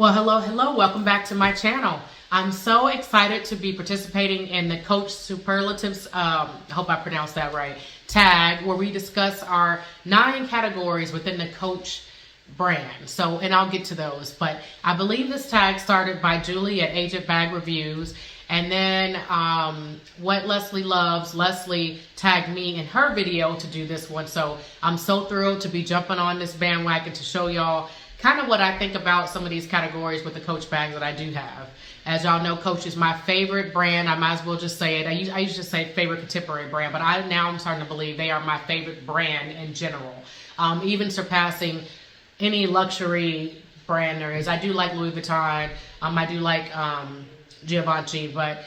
Well, hello, welcome back to my channel. I'm so excited to be participating in the Coach Superlatives, I hope I pronounced that right, tag, where we discuss our 9 categories within the Coach brand. So, and I'll get to those, but I believe this tag started by Julie at Agent Bag Reviews, and then what Leslie loves, Leslie tagged me in her video to do this one. So I'm so thrilled to be jumping on this bandwagon to show y'all kind of what I think about some of these categories with the Coach bags that I do have. As y'all know, Coach is my favorite brand. I might as well just say it. I used to say favorite contemporary brand, but now I'm starting to believe they are my favorite brand in general, even surpassing any luxury brand there is. I do like Louis Vuitton. I do like Givenchy, but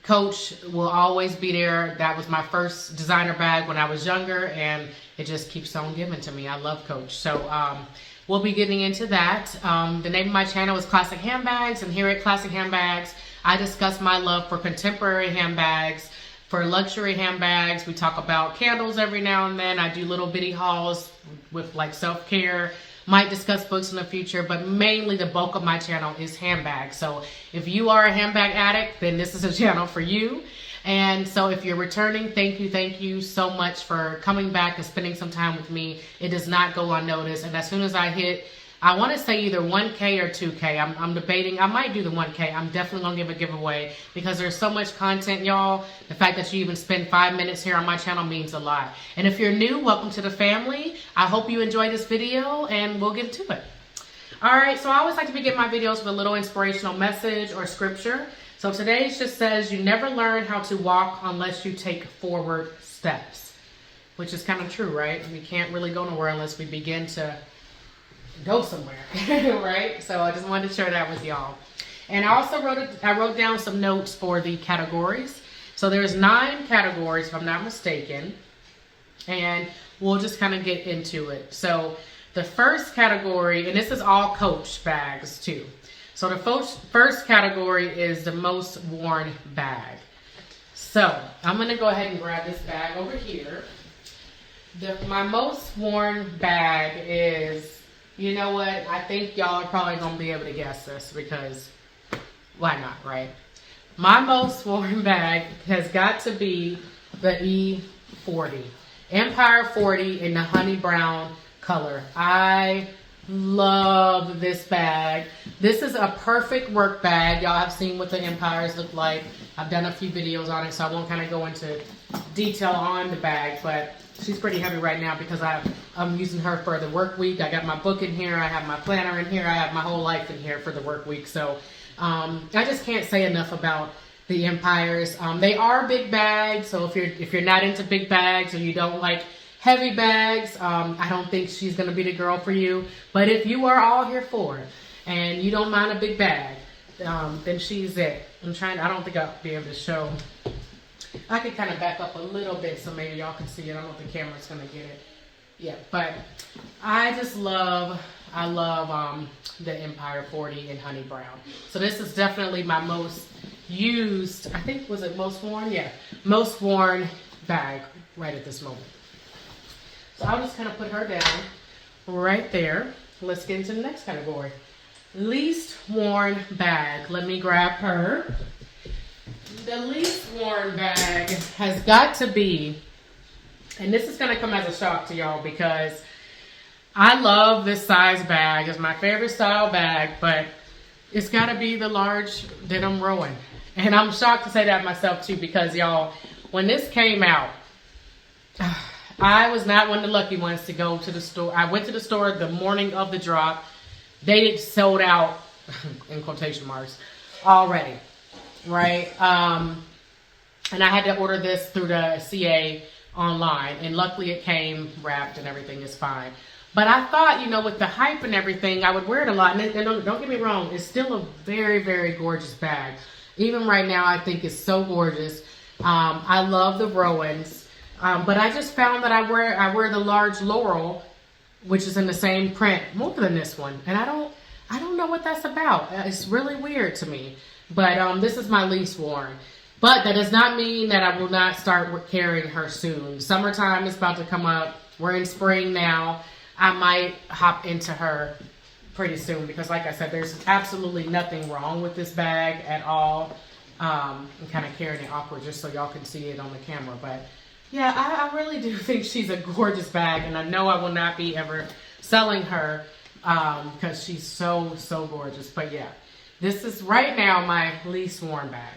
Coach will always be there. That was my first designer bag when I was younger, and it just keeps on giving to me. I love Coach. So we'll be getting into that. The name of my channel is Classic Handbags, and here at Classic Handbags, I discuss my love for contemporary handbags, for luxury handbags. We talk about candles every now and then. I do little bitty hauls with like self-care. Might discuss books in the future, but mainly the bulk of my channel is handbags. So if you are a handbag addict, then this is a channel for you. And so if you're returning, thank you so much for coming back and spending some time with me. It does not go unnoticed. And as soon as I hit, I want to say either 1K or 2K. I'm debating. I might do the 1K. I'm definitely going to give a giveaway because there's so much content, y'all. The fact that you even spend 5 minutes here on my channel means a lot. And if you're new, welcome to the family. I hope you enjoy this video, and we'll get to it. All right, so I always like to begin my videos with a little inspirational message or scripture. So today's just says, you never learn how to walk unless you take forward steps, which is kind of true, right? We can't really go nowhere unless we begin to go somewhere, right? So I just wanted to share that with y'all. And I also wrote down some notes for the categories. So there's 9 categories, if I'm not mistaken, and we'll just kind of get into it. So the first category, and this is all Coach bags too. So the first category is the most worn bag. So I'm going to go ahead and grab this bag over here. My most worn bag is, you know what, I think y'all are probably going to be able to guess this because why not, right? My most worn bag has got to be the E40. Empire 40 in the honey brown color. I love this bag. This is a perfect work bag. Y'all have seen what the Empires look like. I've done a few videos on it, so I won't kind of go into detail on the bag, but she's pretty heavy right now because I'm using her for the work week. I got my book in here. I have my planner in here. I have my whole life in here for the work week. So I just can't say enough about the Empires. They are big bags, so if you're not into big bags or you don't like heavy bags, I don't think she's going to be the girl for you. But if you are all here for it and you don't mind a big bag, then she's it. I don't think I'll be able to show. I can kind of back up a little bit so maybe y'all can see it. I don't know if the camera's going to get it. Yeah, but I love the Empire 40 in honey brown. So this is definitely my most used, I think, was it most worn? Yeah, most worn bag right at this moment. So I'll just kind of put her down right there. Let's get into the next category. Least worn bag. Let me grab her. The least worn bag has got to be, and this is going to come as a shock to y'all because I love this size bag. It's my favorite style bag, but it's got to be the large denim Rowin. And I'm shocked to say that myself too because y'all, when this came out, I was not one of the lucky ones to go to the store. I went to the store the morning of the drop. They sold out, in quotation marks, already, right? And I had to order this through the CA online, and luckily it came wrapped and everything is fine. But I thought, you know, with the hype and everything, I would wear it a lot. And don't get me wrong, it's still a very, very gorgeous bag. Even right now, I think it's so gorgeous. I love the Rowins. But I just found that I wear the large Laurel, which is in the same print, more than this one. And I don't know what that's about. It's really weird to me. But this is my least worn. But that does not mean that I will not start carrying her soon. Summertime is about to come up. We're in spring now. I might hop into her pretty soon because, like I said, there's absolutely nothing wrong with this bag at all. I'm kind of carrying it awkward just so y'all can see it on the camera. But yeah, I really do think she's a gorgeous bag, and I know I will not be ever selling her because she's so gorgeous. But yeah, this is right now my least worn bag.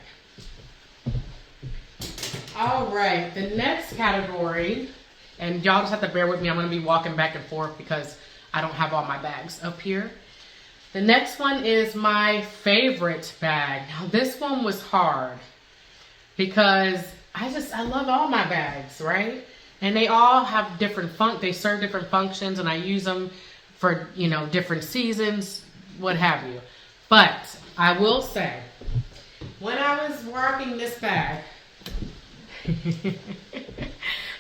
All right, the next category, and y'all just have to bear with me. I'm going to be walking back and forth because I don't have all my bags up here. The next one is my favorite bag. Now this one was hard because I love all my bags, right? And they all have they serve different functions, and I use them for, you know, different seasons, what have you. But I will say, when I was rocking this bag,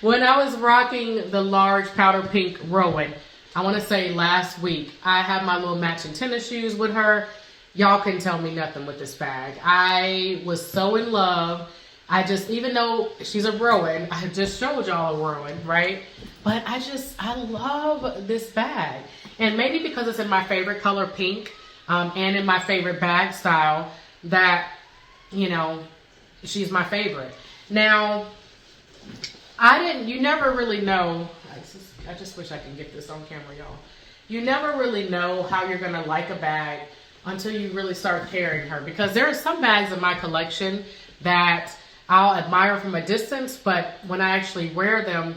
when I was rocking the large powder pink Rowin, I want to say last week, I had my little matching tennis shoes with her. Y'all couldn't tell me nothing with this bag. I was so in love. Even though she's a Rowin, I just showed y'all a Rowin, right? But I love this bag. And maybe because it's in my favorite color, pink, and in my favorite bag style, that, you know, she's my favorite. Now, you never really know. I just wish I could get this on camera, y'all. You never really know how you're going to like a bag until you really start carrying her. Because there are some bags in my collection that I'll admire from a distance, but when I actually wear them,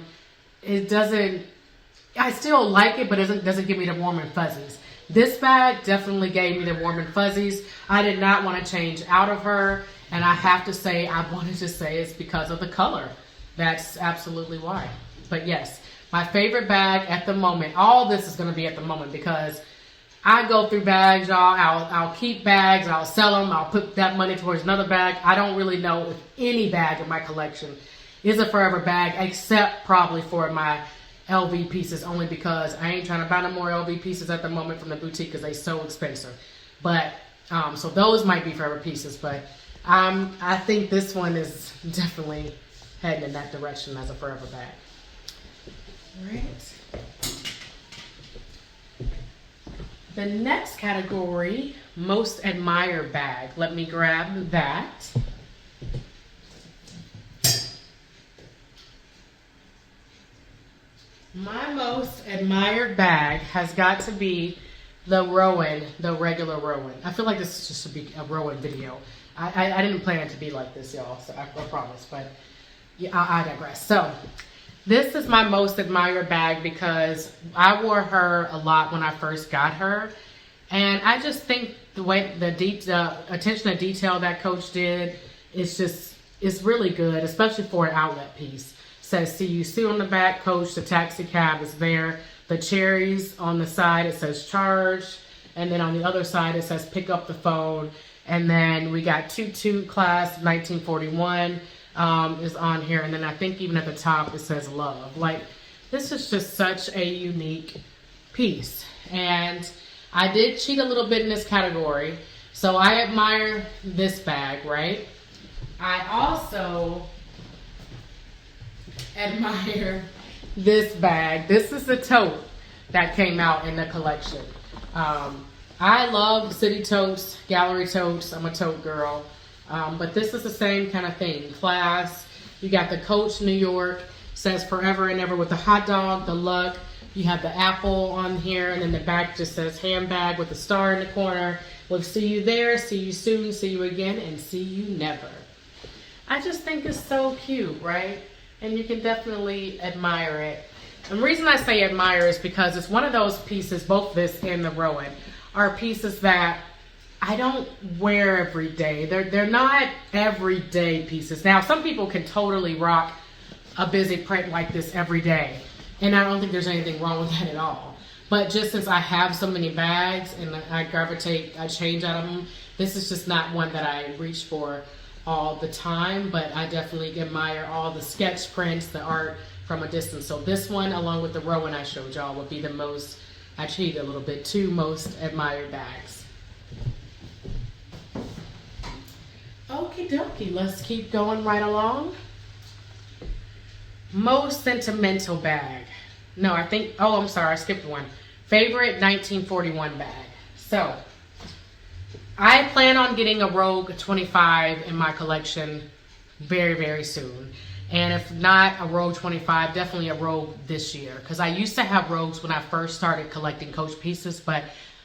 I still like it, but it doesn't give me the warm and fuzzies. This bag definitely gave me the warm and fuzzies. I did not want to change out of her. And I have to say, I wanted to say it's because of the color. That's absolutely why. But yes, my favorite bag at the moment, all this is going to be at the moment because I go through bags, y'all. I'll keep bags, I'll sell them, I'll put that money towards another bag. I don't really know if any bag in my collection is a forever bag, except probably for my LV pieces, only because I ain't trying to buy no more LV pieces at the moment from the boutique because they're so expensive. But, so those might be forever pieces, but I think this one is definitely heading in that direction as a forever bag. All right. The next category, most admired bag. Let me grab that. My most admired bag has got to be the Rowin, the regular Rowin. I feel like this just should be a Rowin video. I didn't plan it to be like this, y'all, so I promise, but yeah, I digress. So this is my most admired bag because I wore her a lot when I first got her. And I just think the way the attention to detail that Coach did is really good, especially for an outlet piece. It says CUC on the back, Coach, the taxi cab is there. The cherries on the side, it says charge. And then on the other side, it says pick up the phone. And then we got Toot class 1941. Is on here, and then I think even at the top it says love. Like, this is just such a unique piece, and I did cheat a little bit in this category, so I admire this bag, right? I also admire this bag. This is the tote that came out in the collection. I love city totes, gallery totes. I'm a tote girl. But this is the same kind of thing. Class, you got the Coach New York, says forever and ever with the hot dog, the luck. You have the apple on here, and then the back just says handbag with the star in the corner. We'll see you there, see you soon, see you again, and see you never. I just think it's so cute, right? And you can definitely admire it. And the reason I say admire is because it's one of those pieces, both this and the Rowin, are pieces that I don't wear every day. They're not everyday pieces. Now, some people can totally rock a busy print like this every day, and I don't think there's anything wrong with that at all. But just since I have so many bags and I change out of them, this is just not one that I reach for all the time, but I definitely admire all the sketch prints, the art from a distance. So this one, along with the Rowin I showed y'all, would be the most, I cheated a little bit, 2 most admired bags. Okie dokie, let's keep going right along. Most sentimental bag. No, I'm sorry, I skipped one. Favorite 1941 bag. So I plan on getting a Rogue 25 in my collection very, very soon. And if not a Rogue 25, definitely a Rogue this year. Because I used to have Rogues when I first started collecting Coach pieces, but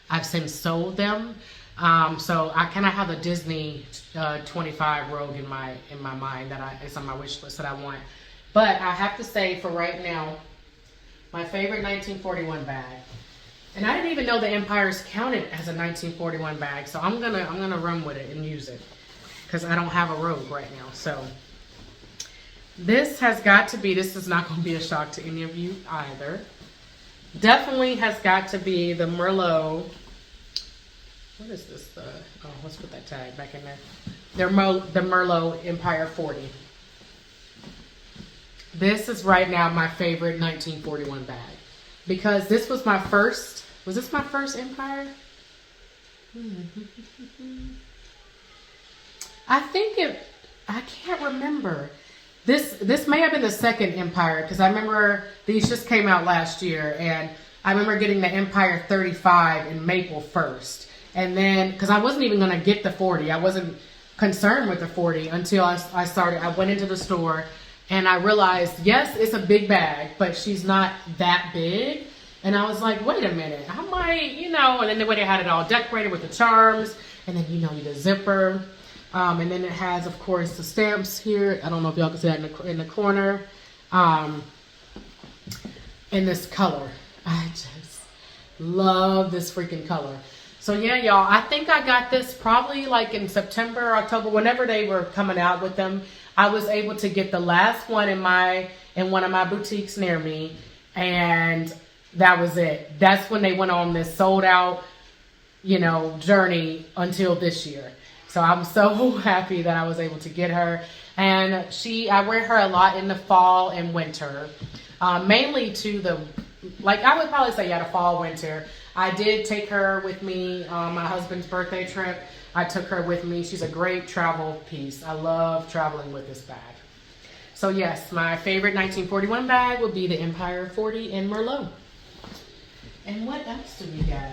I've since sold them. So I kind of have a Disney 25 Rogue in my mind that it's on my wish list that I want. But I have to say, for right now, my favorite 1941 bag. And I didn't even know the Empires counted as a 1941 bag, so I'm gonna run with it and use it because I don't have a Rogue right now. So this has got to be. This is not going to be a shock to any of you either. Definitely has got to be the Merlot. What is this? Let's put that tag back in there. The Merlot Empire 40. This is right now my favorite 1941 bag because this was my first. Was this my first Empire? I can't remember. This may have been the second Empire because I remember these just came out last year and I remember getting the Empire 35 in Maple first. And then, because I wasn't even going to get the 40. I wasn't concerned with the 40 until I went into the store and I realized, yes, it's a big bag, but she's not that big. And I was like, wait a minute, I might, and then the way they had it all decorated with the charms, and then, the zipper. And then it has, of course, the stamps here. I don't know if y'all can see that in the corner. In this color. I just love this freaking color. So yeah, y'all, I think I got this probably like in September, October, whenever they were coming out with them. I was able to get the last one in one of my boutiques near me, and that was it. That's when they went on this sold out, journey until this year. So I'm so happy that I was able to get her. And I wear her a lot in the fall and winter. Mainly to I would probably say, the fall, winter. I did take her with me on my husband's birthday trip. I took her with me. She's a great travel piece. I love traveling with this bag. So yes, my favorite 1941 bag would be the Empire 40 in Merlot. And what else do we got?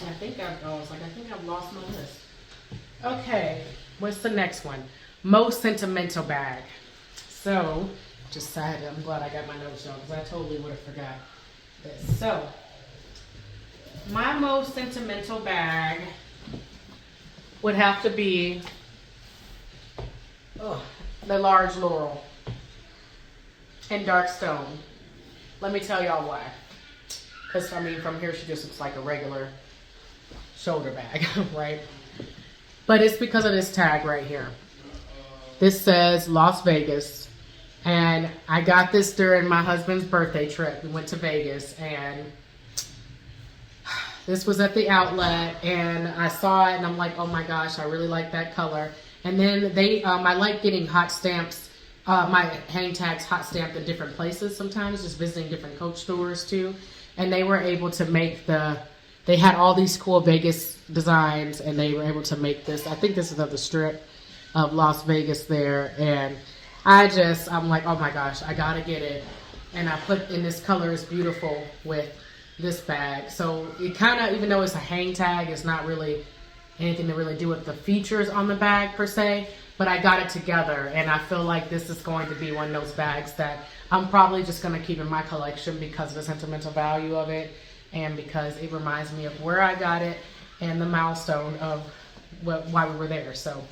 I think I've lost my list. Okay, what's the next one? Most Sentimental Bag. So, I'm glad I got my notes on because I totally would have forgot this. So, my most sentimental bag would have to be the large Laurel in dark stone. Let me tell y'all why. Because, from here she just looks like a regular shoulder bag, right? But it's because of this tag right here. This says Las Vegas. And I got this during my husband's birthday trip. We went to Vegas and this was at the outlet and I saw it and I'm like, oh my gosh, I really like that color. And then I like getting hot stamps, my hang tags hot stamped in different places sometimes, just visiting different Coach stores too. And they were able to make they had all these cool Vegas designs and they were able to make this. I think this is of the strip of Las Vegas there. And I'm like, oh my gosh, I gotta get it. And I put in this color is beautiful with this bag. So it kind of, even though it's a hang tag, it's not really anything to really do with the features on the bag per se, but I got it together and I feel like this is going to be one of those bags that I'm probably just going to keep in my collection because of the sentimental value of it and because it reminds me of where I got it and the milestone of why we were there. So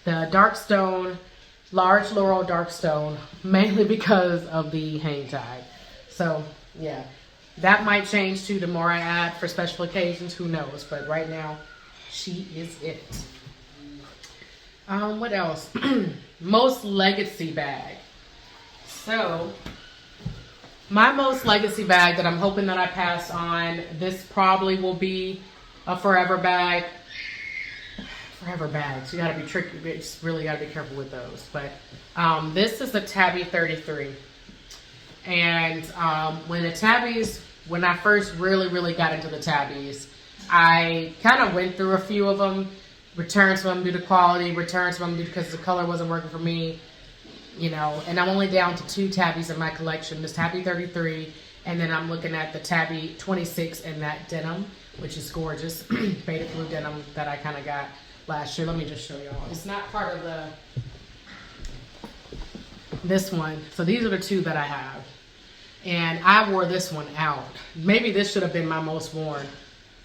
the dark stone, large Laurel dark stone, mainly because of the hang tag. So yeah, that might change too the more I add for special occasions, who knows, but right now she is it. What else? Most legacy bag. So my most legacy bag that I'm hoping that I pass on, this probably will be a forever bag. Forever bags, you gotta be tricky, you just really gotta be careful with those. But this is a Tabby 33. And when I first really got into the tabbies, I kind of went through a few of them, returned some due to quality, returned some because the color wasn't working for me, and I'm only down to 2 tabbies in my collection, this Tabby 33, and then I'm looking at the Tabby 26 in that denim, which is gorgeous. Faded blue denim that I kind of got last year. Let me just show y'all. It's not part of this one. So these are the two that I have. And I wore this one out. Maybe this should have been my most worn.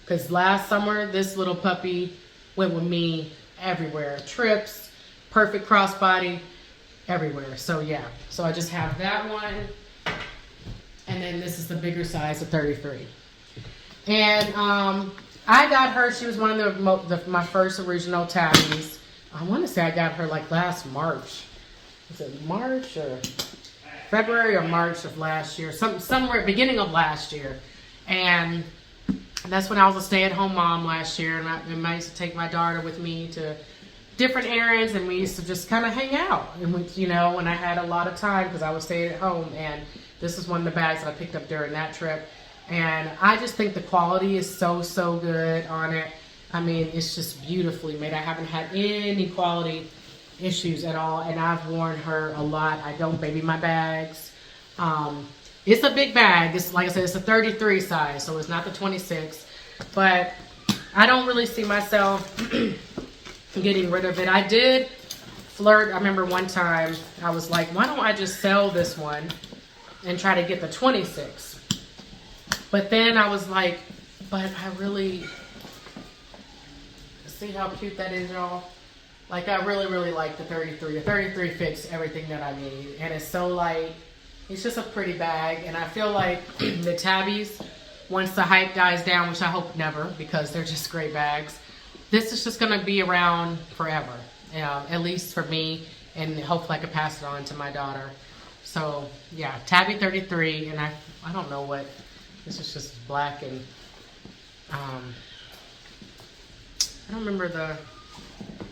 Because last summer, this little puppy went with me everywhere. Trips, perfect crossbody, everywhere. So yeah, so I just have that one. And then this is the bigger size of 33. And I got her, she was one of my first original tabbies. I want to say I got her like last March. Was it March or February or March of last year? Somewhere beginning of last year. And that's when I was a stay-at-home mom last year. And I used to take my daughter with me to different errands, and we used to just kind of hang out. And when I had a lot of time because I was staying at home. And this is one of the bags that I picked up during that trip. And I just think the quality is so, so good on it. I mean, it's just beautifully made. I haven't had any quality issues at all, and I've worn her a lot. I don't baby my bags. It's a big bag. It's like I said, it's a 33 size, so it's not the 26. But I don't really see myself getting rid of it. I did flirt. I remember one time I was like, why don't I just sell this one and try to get the 26? But then I was like, but I really, see how cute that is, y'all? Like, I really, really like the 33. The 33 fits everything that I need. And it's so light. It's just a pretty bag. And I feel like the tabbies, once the hype dies down, which I hope never, because they're just great bags, this is just going to be around forever. At least for me. And hopefully I can pass it on to my daughter. So, yeah, tabby 33. And I don't know what, this is just black and, I don't remember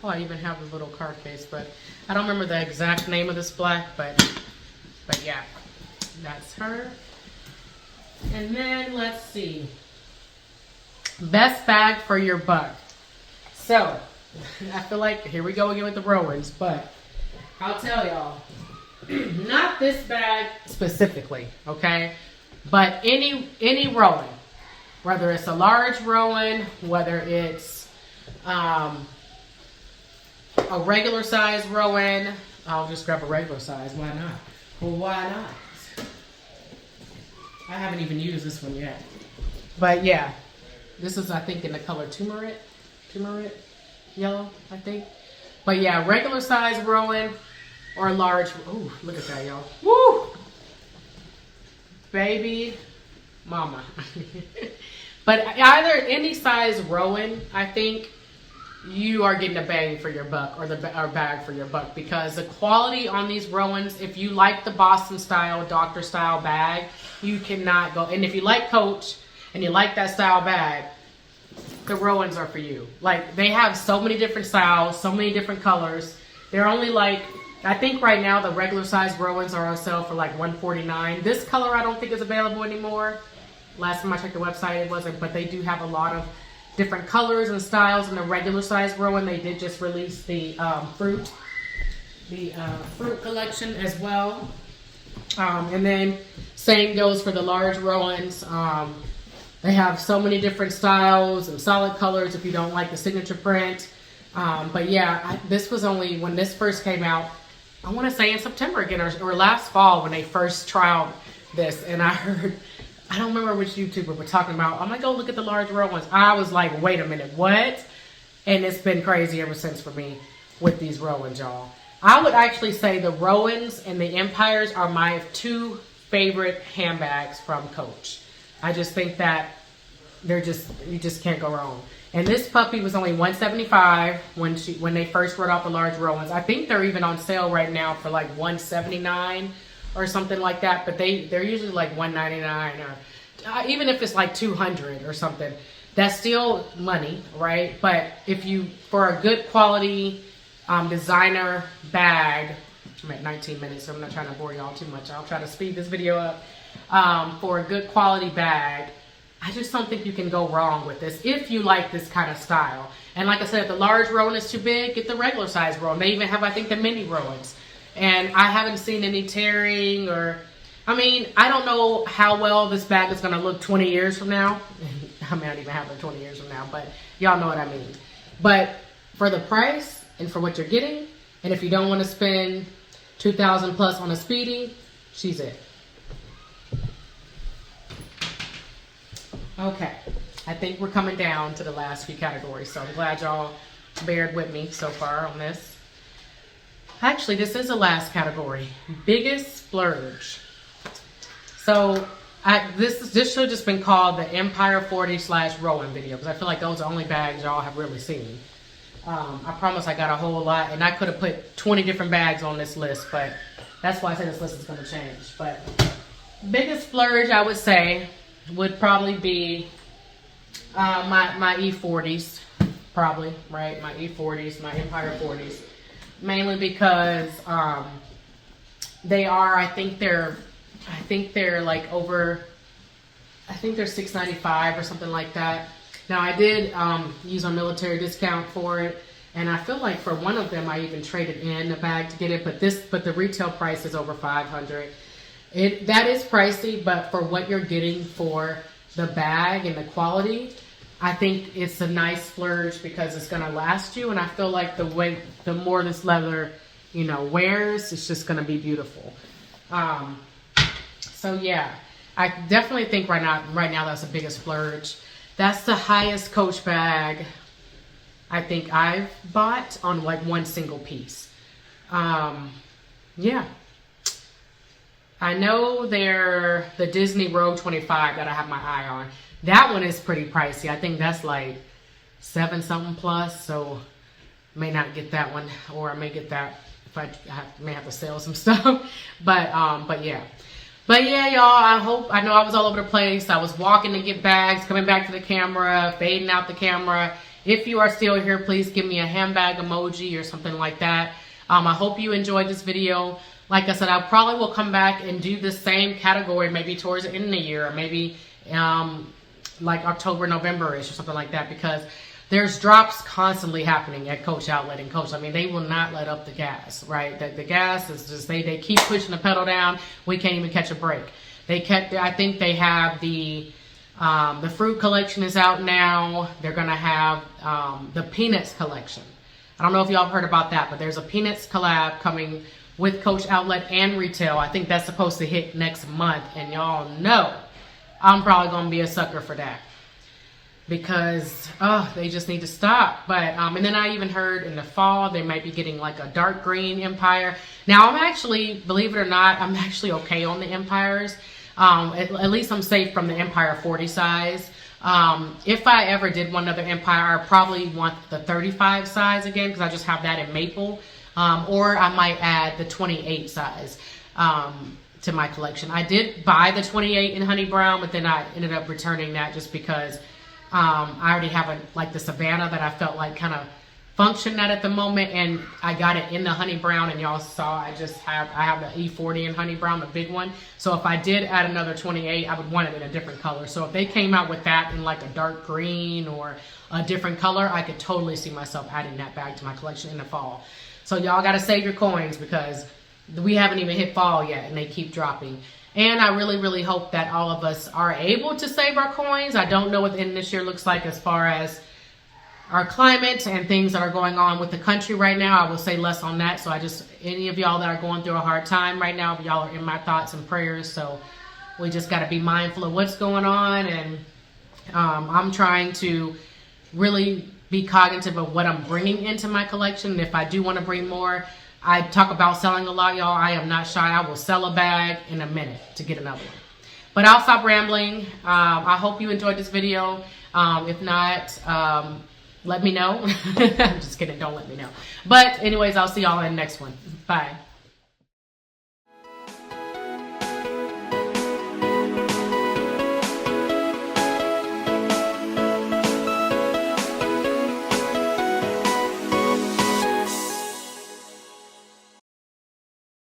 I even have the little card case, but I don't remember the exact name of this black, but yeah, that's her. And then let's see, best bag for your buck. So I feel like here we go again with the Rowins, but I'll tell y'all, not this bag specifically, okay, but any Rowin, whether it's a large Rowin, whether it's a regular size Rowin. I'll just grab a regular size. Why not? Well, why not? I haven't even used this one yet. But yeah, this is, I think, in the color turmeric yellow, I think. But yeah, regular size Rowin or large. Ooh, look at that, y'all. Woo! Baby mama. But either any size Rowin, I think you are getting a bang for your buck, or bag for your buck, because the quality on these Rowins, if you like the Boston style, doctor style bag, you cannot go. And if you like Coach and you like that style bag, the Rowins are for you. Like, they have so many different styles, so many different colors. They're only like, I think right now the regular size Rowins are on sale for like $149. This color I don't think is available anymore. Last time I checked the website it wasn't, but they do have a lot of different colors and styles in the regular size Rowin. They did just release the fruit collection as well. And then same goes for the large Rowins. They have so many different styles and solid colors if you don't like the signature print. But yeah, this was only when this first came out, I want to say in September again, or last fall when they first trialed this. And I heard, I don't remember which YouTuber were talking about, I'm like, go look at the large Rowins. I was like, wait a minute, what? And it's been crazy ever since for me with these Rowins, y'all. I would actually say the Rowins and the Empires are my two favorite handbags from Coach. I just think that you just can't go wrong. And this puppy was only $175 when they first brought out the large Rowins. I think they're even on sale right now for like $179 or something like that. But they're usually like $199 or even if it's like $200 or something. That's still money, right? But if you, for a good quality designer bag, I'm at 19 minutes, so I'm not trying to bore y'all too much. I'll try to speed this video up. For a good quality bag, I just don't think you can go wrong with this if you like this kind of style. And like I said, if the large Rowin is too big, get the regular size Rowin. They even have, I think, the mini Rowins. And I haven't seen any tearing or, I mean, I don't know how well this bag is going to look 20 years from now. I may not even have her 20 years from now, but y'all know what I mean. But for the price and for what you're getting, and if you don't want to spend $2,000 plus on a Speedy, she's it. Okay, I think we're coming down to the last few categories, so I'm glad y'all bared with me so far on this. Actually, this is the last category, biggest splurge. So this should have just been called the Empire 40/Rowin video, because I feel like those are the only bags y'all have really seen. I promise I got a whole lot, and I could have put 20 different bags on this list, but that's why I said this list is going to change. But biggest splurge, I would say, would probably be my E40s, probably, right? My E40s, my Empire 40s, mainly because they are, I think they're like over, I think they're $6.95 or something like that. Now I did use a military discount for it, and I feel like for one of them I even traded in the bag to get it, but the retail price is over $500. That is pricey, but for what you're getting for the bag and the quality, I think it's a nice splurge because it's gonna last you, and I feel like the more this leather, wears, it's just gonna be beautiful. So yeah, I definitely think right now that's the biggest splurge. That's the highest Coach bag I think I've bought on like one single piece. Yeah. I know they're the Disney Rogue 25 that I have my eye on. That one is pretty pricey. I think that's like $7 something plus, so may not get that one, or I may get that if I may have to sell some stuff. But yeah. But yeah, y'all, I know I was all over the place. I was walking to get bags, coming back to the camera, fading out the camera. If you are still here, please give me a handbag emoji or something like that. I hope you enjoyed this video. Like I said, I probably will come back and do the same category maybe towards the end of the year, or maybe like October, November-ish or something like that, because there's drops constantly happening at Coach Outlet and Coach. I mean, they will not let up the gas, right? The gas is just, they keep pushing the pedal down. We can't even catch a break. I think they have the fruit collection is out now. They're going to have the Peanuts collection. I don't know if y'all have heard about that, but there's a Peanuts collab coming with Coach Outlet and retail. I think that's supposed to hit next month, and y'all know I'm probably going to be a sucker for that, because they just need to stop. But and then I even heard in the fall they might be getting like a dark green Empire. Now I'm actually, believe it or not, I'm actually okay on the Empires. At least I'm safe from the Empire 40 size. If I ever did one other Empire, I probably want the 35 size again, because I just have that in maple. Or I might add the 28 size to my collection. I did buy the 28 in honey brown, but then I ended up returning that just because I already have like the Savannah that I felt like kind of functioned at the moment, and I got it in the honey brown, and y'all saw I have the E40 in honey brown, the big one. So if I did add another 28, I would want it in a different color. So if they came out with that in like a dark green or a different color, I could totally see myself adding that bag to my collection in the fall. So y'all got to save your coins, because we haven't even hit fall yet and they keep dropping. And I really, really hope that all of us are able to save our coins. I don't know what the end of this year looks like as far as our climate and things that are going on with the country right now. I will say less on that. So any of y'all that are going through a hard time right now, y'all are in my thoughts and prayers. So we just got to be mindful of what's going on. And I'm trying to really be cognitive of what I'm bringing into my collection. If I do want to bring more, I talk about selling a lot, y'all. I am not shy. I will sell a bag in a minute to get another one. But I'll stop rambling. I hope you enjoyed this video. If not, let me know. I'm just kidding. Don't let me know. But anyways, I'll see y'all in the next one. Bye.